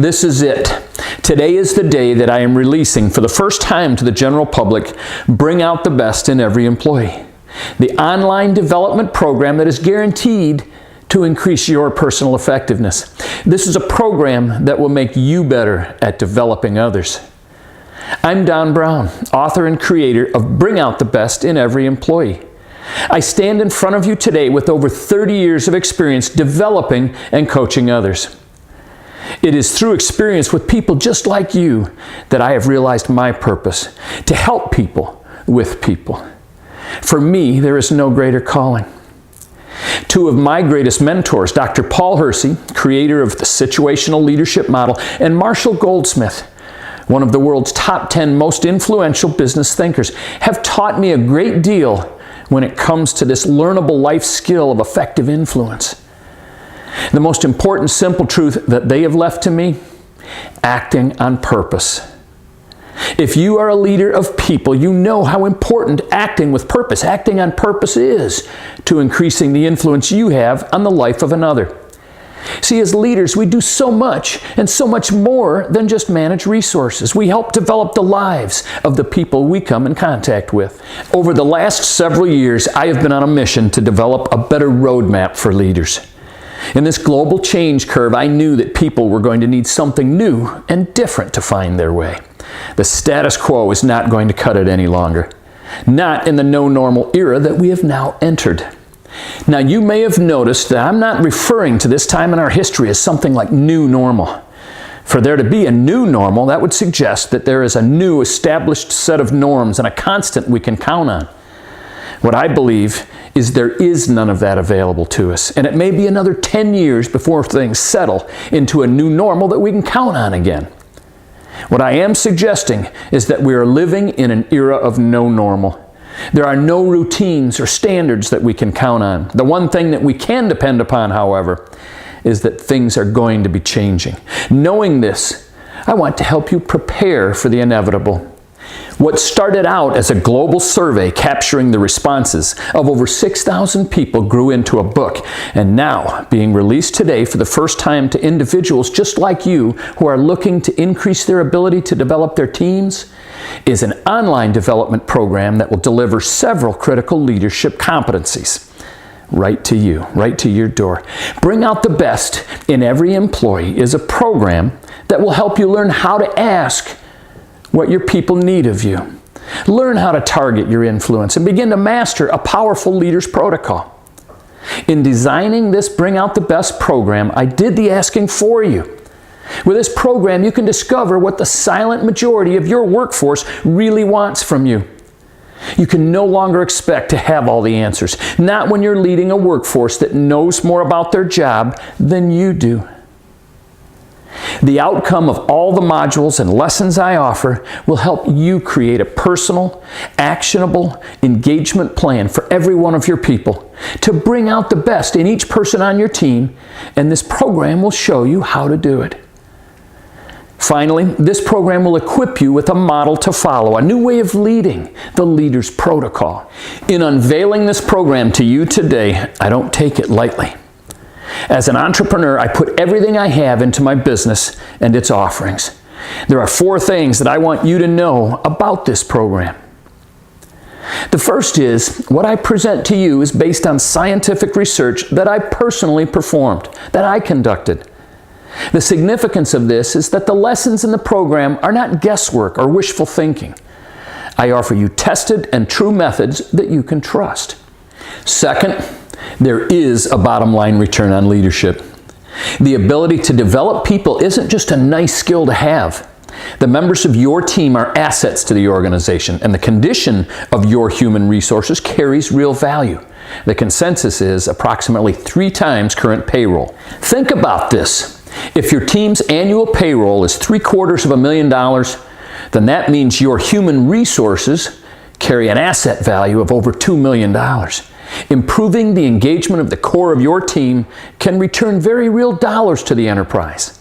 This is it. Today is the day that I am releasing for the first time to the general public, Bring Out the Best in Every Employee, the online development program that is guaranteed to increase your personal effectiveness. This is a program that will make you better at developing others. I'm Don Brown, author and creator of Bring Out the Best in Every Employee. I stand in front of you today with over 30 years of experience developing and coaching others. It is through experience with people just like you that I have realized my purpose, to help people with people. For me, there is no greater calling. Two of my greatest mentors, Dr. Paul Hersey, creator of the Situational Leadership Model, and Marshall Goldsmith, one of the world's top 10 most influential business thinkers, have taught me a great deal when it comes to this learnable life skill of effective influence. The most important simple truth that they have left to me: acting on purpose. If you are a leader of people, you know how important acting with purpose, acting on purpose is to increasing the influence you have on the life of another. See, as leaders, we do so much and so much more than just manage resources. We help develop the lives of the people we come in contact with. Over the last several years, I have been on a mission to develop a better roadmap for leaders. In this global change curve, I knew that people were going to need something new and different to find their way. The status quo is not going to cut it any longer. Not in the no normal era that we have now entered. Now, you may have noticed that I'm not referring to this time in our history as something like new normal. For there to be a new normal, that would suggest that there is a new established set of norms and a constant we can count on. What I believe is there is none of that available to us, and it may be another 10 years before things settle into a new normal that we can count on again. What I am suggesting is that we are living in an era of no normal. There are no routines or standards that we can count on. The one thing that we can depend upon, however, is that things are going to be changing. Knowing this, I want to help you prepare for the inevitable. What started out as a global survey capturing the responses of over 6,000 people grew into a book, and now being released today for the first time to individuals just like you who are looking to increase their ability to develop their teams, is an online development program that will deliver several critical leadership competencies right to you, right to your door. Bring Out the Best in Every Employee is a program that will help you learn how to ask what your people need of you. Learn how to target your influence and begin to master a powerful leader's protocol. In designing this Bring Out the Best program, I did the asking for you. With this program, you can discover what the silent majority of your workforce really wants from you. You can no longer expect to have all the answers, not when you're leading a workforce that knows more about their job than you do. The outcome of all the modules and lessons I offer will help you create a personal, actionable engagement plan for every one of your people to bring out the best in each person on your team, and this program will show you how to do it. Finally, this program will equip you with a model to follow, a new way of leading, the leader's protocol. In unveiling this program to you today, I don't take it lightly. As an entrepreneur, I put everything I have into my business and its offerings. There are 4 things that I want you to know about this program. The first is, what I present to you is based on scientific research that I personally performed, that I conducted. The significance of this is that the lessons in the program are not guesswork or wishful thinking. I offer you tested and true methods that you can trust. Second, there is a bottom line return on leadership. The ability to develop people isn't just a nice skill to have. The members of your team are assets to the organization, and the condition of your human resources carries real value. The consensus is approximately 3 times current payroll. Think about this. If your team's annual payroll is $750,000, then that means your human resources carry an asset value of over $2 million. Improving the engagement of the core of your team can return very real dollars to the enterprise.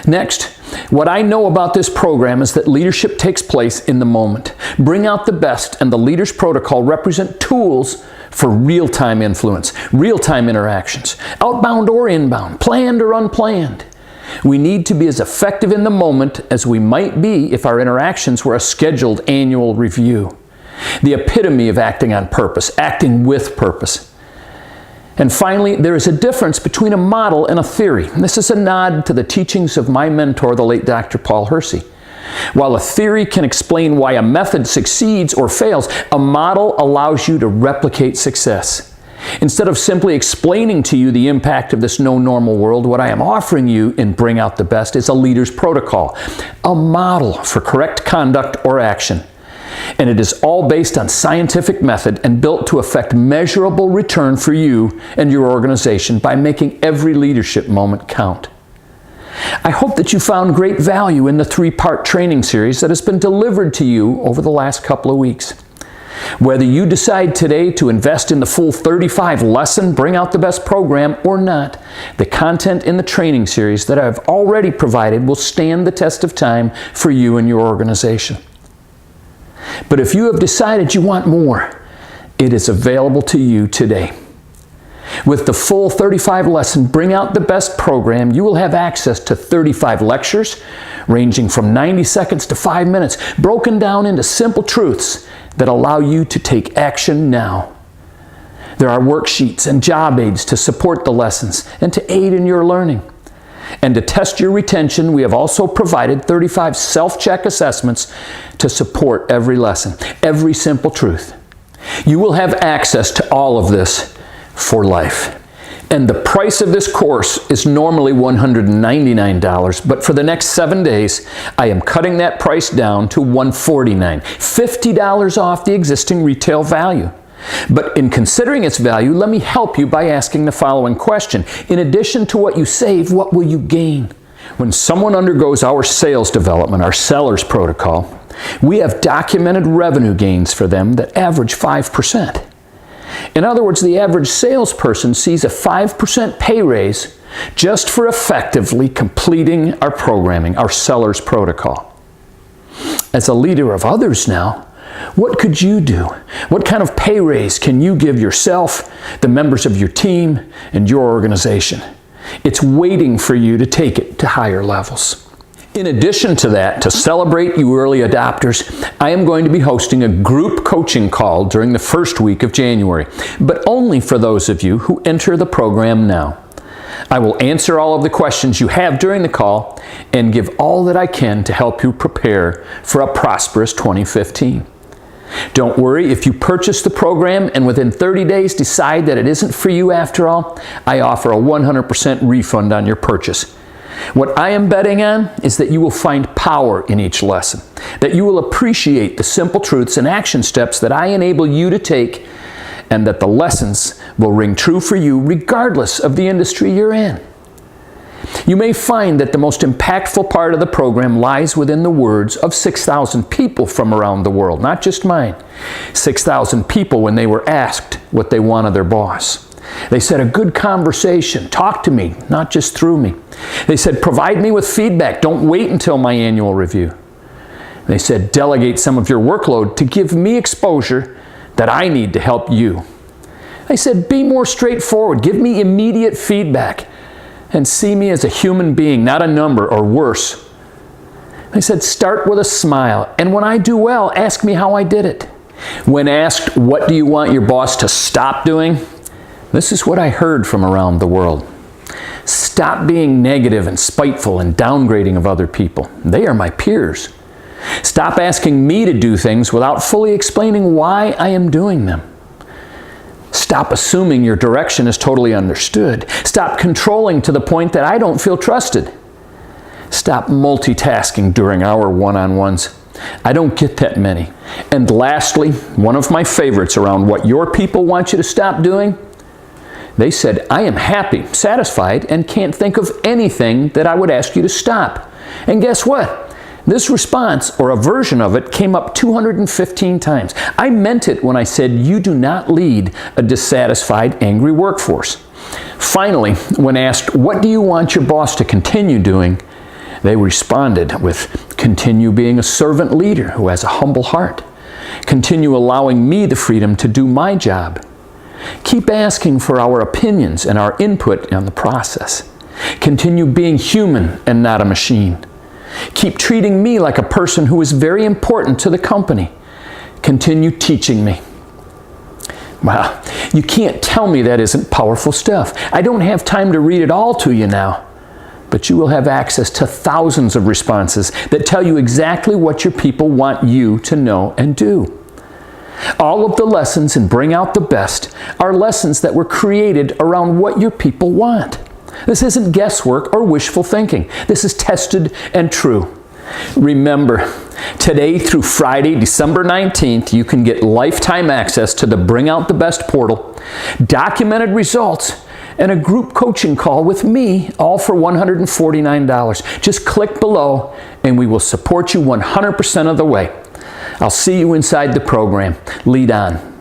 Next, what I know about this program is that leadership takes place in the moment. Bring Out the Best and the Leader's Protocol represent tools for real-time influence, real-time interactions, outbound or inbound, planned or unplanned. We need to be as effective in the moment as we might be if our interactions were a scheduled annual review. The epitome of acting on purpose, acting with purpose. And finally, there is a difference between a model and a theory. This is a nod to the teachings of my mentor, the late Dr. Paul Hersey. While a theory can explain why a method succeeds or fails, a model allows you to replicate success. Instead of simply explaining to you the impact of this no normal world, what I am offering you in Bring Out the Best is a leader's protocol, a model for correct conduct or action. And it is all based on scientific method and built to effect measurable return for you and your organization by making every leadership moment count. I hope that you found great value in the 3-part training series that has been delivered to you over the last couple of weeks. Whether you decide today to invest in the full 35-lesson Bring Out the Best program or not, the content in the training series that I have already provided will stand the test of time for you and your organization. But if you have decided you want more, it is available to you today. With the full 35-lesson Bring Out the Best program, you will have access to 35 lectures ranging from 90 seconds to 5 minutes, broken down into simple truths that allow you to take action now. There are worksheets and job aids to support the lessons and to aid in your learning. And to test your retention, we have also provided 35 self-check assessments to support every lesson, every simple truth. You will have access to all of this for life. And the price of this course is normally $199, but for the next 7 days, I am cutting that price down to $149, $50 off the existing retail value. But in considering its value, let me help you by asking the following question. In addition to what you save, what will you gain? When someone undergoes our sales development, our seller's protocol, we have documented revenue gains for them that average 5%. In other words, the average salesperson sees a 5% pay raise just for effectively completing our programming, our seller's protocol. As a leader of others now, what could you do? What kind of pay raise can you give yourself, the members of your team, and your organization? It's waiting for you to take it to higher levels. In addition to that, to celebrate you early adopters, I am going to be hosting a group coaching call during the first week of January, but only for those of you who enter the program now. I will answer all of the questions you have during the call and give all that I can to help you prepare for a prosperous 2015. Don't worry, if you purchase the program and within 30 days decide that it isn't for you after all, I offer a 100% refund on your purchase. What I am betting on is that you will find power in each lesson, that you will appreciate the simple truths and action steps that I enable you to take, and that the lessons will ring true for you regardless of the industry you're in. You may find that the most impactful part of the program lies within the words of 6,000 people from around the world, not just mine. 6,000 people when they were asked what they want of their boss. They said, a good conversation, talk to me, not just through me. They said, provide me with feedback, don't wait until my annual review. They said, delegate some of your workload to give me exposure that I need to help you. They said, be more straightforward, give me immediate feedback, and see me as a human being, not a number, or worse. They said, start with a smile, and when I do well, ask me how I did it. When asked, what do you want your boss to stop doing? This is what I heard from around the world. Stop being negative and spiteful and downgrading of other people. They are my peers. Stop asking me to do things without fully explaining why I am doing them. Stop assuming your direction is totally understood. Stop controlling to the point that I don't feel trusted. Stop multitasking during our one-on-ones. I don't get that many. And lastly, one of my favorites around what your people want you to stop doing, they said, I am happy, satisfied, and can't think of anything that I would ask you to stop. And guess what? This response, or a version of it, came up 215 times. I meant it when I said you do not lead a dissatisfied, angry workforce. Finally, when asked, what do you want your boss to continue doing? They responded with, continue being a servant leader who has a humble heart. Continue allowing me the freedom to do my job. Keep asking for our opinions and our input on the process. Continue being human and not a machine. Keep treating me like a person who is very important to the company. Continue teaching me. Wow, you can't tell me that isn't powerful stuff. I don't have time to read it all to you now, but you will have access to thousands of responses that tell you exactly what your people want you to know and do. All of the lessons in Bring Out the Best are lessons that were created around what your people want. This isn't guesswork or wishful thinking. This is tested and true. Remember, today through Friday, December 19th, you can get lifetime access to the Bring Out the Best portal, documented results, and a group coaching call with me, all for $149. Just click below and we will support you 100% of the way. I'll see you inside the program. Lead on.